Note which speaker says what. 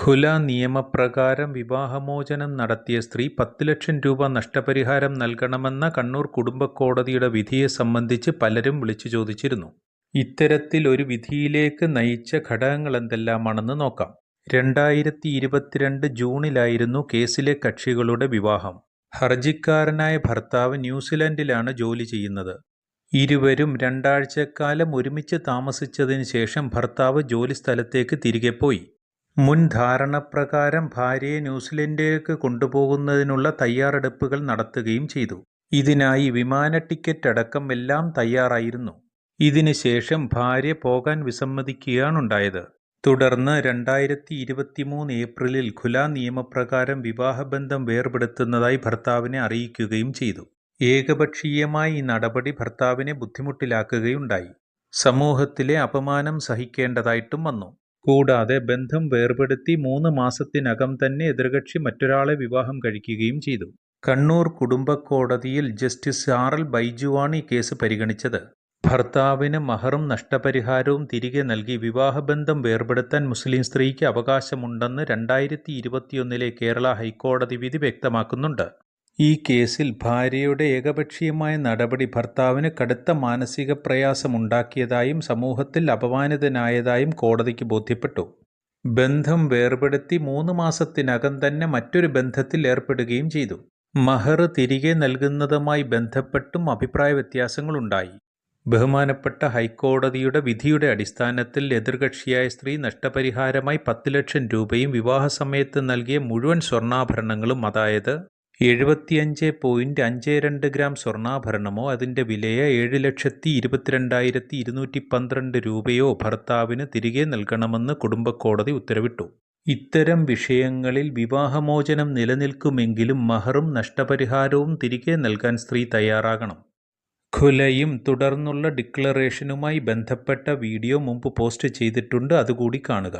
Speaker 1: ഖുല നിയമപ്രകാരം വിവാഹമോചനം നടത്തിയ സ്ത്രീ 10 ലക്ഷം രൂപ നഷ്ടപരിഹാരം നൽകണമെന്ന കണ്ണൂർ കുടുംബക്കോടതിയുടെ വിധിയെ സംബന്ധിച്ച് പലരും വിളിച്ചു ചോദിച്ചിരുന്നു. ഇത്തരത്തിൽ ഒരു വിധിയിലേക്ക് നയിച്ച ഘടകങ്ങളെന്തെല്ലാമാണെന്ന് നോക്കാം. 2022 ജൂണിലായിരുന്നു കേസിലെ കക്ഷികളുടെ വിവാഹം. ഹർജിക്കാരനായ ഭർത്താവ് ന്യൂസിലൻഡിലാണ് ജോലി ചെയ്യുന്നത്. ഇരുവരും 2 ആഴ്ചക്കാലം ഒരുമിച്ച് താമസിച്ചതിന് ശേഷം ഭർത്താവ് ജോലിസ്ഥലത്തേക്ക് തിരികെ പോയി. മുൻ ധാരണപ്രകാരം ഭാര്യയെ ന്യൂസിലൻഡിലേക്ക് കൊണ്ടുപോകുന്നതിനുള്ള തയ്യാറെടുപ്പുകൾ നടത്തുകയും ചെയ്തു. ഇതിനായി വിമാന ടിക്കറ്റ് അടക്കം എല്ലാം തയ്യാറായിരുന്നു. ഇതിന് ശേഷം ഭാര്യ പോകാൻ വിസമ്മതിക്കുകയാണുണ്ടായത്. തുടർന്ന് 2023 ഏപ്രിലിൽ ഖുല നിയമപ്രകാരം വിവാഹബന്ധം വേർപെടുത്തുന്നതായി ഭർത്താവിനെ അറിയിക്കുകയും ചെയ്തു. ഏകപക്ഷീയമായി ഈ നടപടി ഭർത്താവിനെ ബുദ്ധിമുട്ടിലാക്കുകയുണ്ടായി. സമൂഹത്തിലെ അപമാനം സഹിക്കേണ്ടതായിട്ടും വന്നു. കൂടാതെ ബന്ധം വേർപെടുത്തി 3 മാസത്തിനകം തന്നെ എതിർകക്ഷി മറ്റൊരാളെ വിവാഹം കഴിക്കുകയും ചെയ്തു. കണ്ണൂർ കുടുംബക്കോടതിയിൽ ജസ്റ്റിസ് RL ബൈജുവാണ് ഈ കേസ് പരിഗണിച്ചത്. ഭർത്താവിന് മഹറും നഷ്ടപരിഹാരവും തിരികെ നൽകി വിവാഹബന്ധം വേർപെടുത്താൻ മുസ്ലിം സ്ത്രീക്ക് അവകാശമുണ്ടെന്ന് 2021 കേരള ഹൈക്കോടതി വിധി വ്യക്തമാക്കുന്നുണ്ട്. ഈ കേസിൽ ഭാര്യയുടെ ഏകപക്ഷീയമായ നടപടി ഭർത്താവിന് കടുത്ത മാനസിക പ്രയാസമുണ്ടാക്കിയതായും സമൂഹത്തിൽ അപമാനിതനായതായും കോടതിക്ക് ബോധ്യപ്പെട്ടു. ബന്ധം വേർപെടുത്തി 3 മാസത്തിനകം തന്നെ മറ്റൊരു ബന്ധത്തിൽ ഏർപ്പെടുകയും ചെയ്തു. മഹർ തിരികെ നൽകുന്നതുമായി ബന്ധപ്പെട്ടും അഭിപ്രായ വ്യത്യാസങ്ങളുണ്ടായി. ബഹുമാനപ്പെട്ട ഹൈക്കോടതിയുടെ വിധിയുടെ അടിസ്ഥാനത്തിൽ എതിർകക്ഷിയായ സ്ത്രീ നഷ്ടപരിഹാരമായി 10 ലക്ഷം രൂപയും വിവാഹസമയത്ത് നൽകിയ മുഴുവൻ സ്വർണ്ണാഭരണങ്ങളും, അതായത് 75.52 ഗ്രാം സ്വർണ്ണാഭരണമോ അതിൻ്റെ വിലയെ 7,22,212 രൂപയോ ഭർത്താവിന് തിരികെ നൽകണമെന്ന് കുടുംബക്കോടതി ഉത്തരവിട്ടു. ഇത്തരം വിഷയങ്ങളിൽ വിവാഹമോചനം നിലനിൽക്കുമെങ്കിലും മഹറും നഷ്ടപരിഹാരവും തിരികെ നൽകാൻ സ്ത്രീ തയ്യാറാകണം. ഖുലയും തുടർന്നുള്ള ഡിക്ലറേഷനുമായി ബന്ധപ്പെട്ട വീഡിയോ മുമ്പ് പോസ്റ്റ് ചെയ്തിട്ടുണ്ട്, അതുകൂടി കാണുക.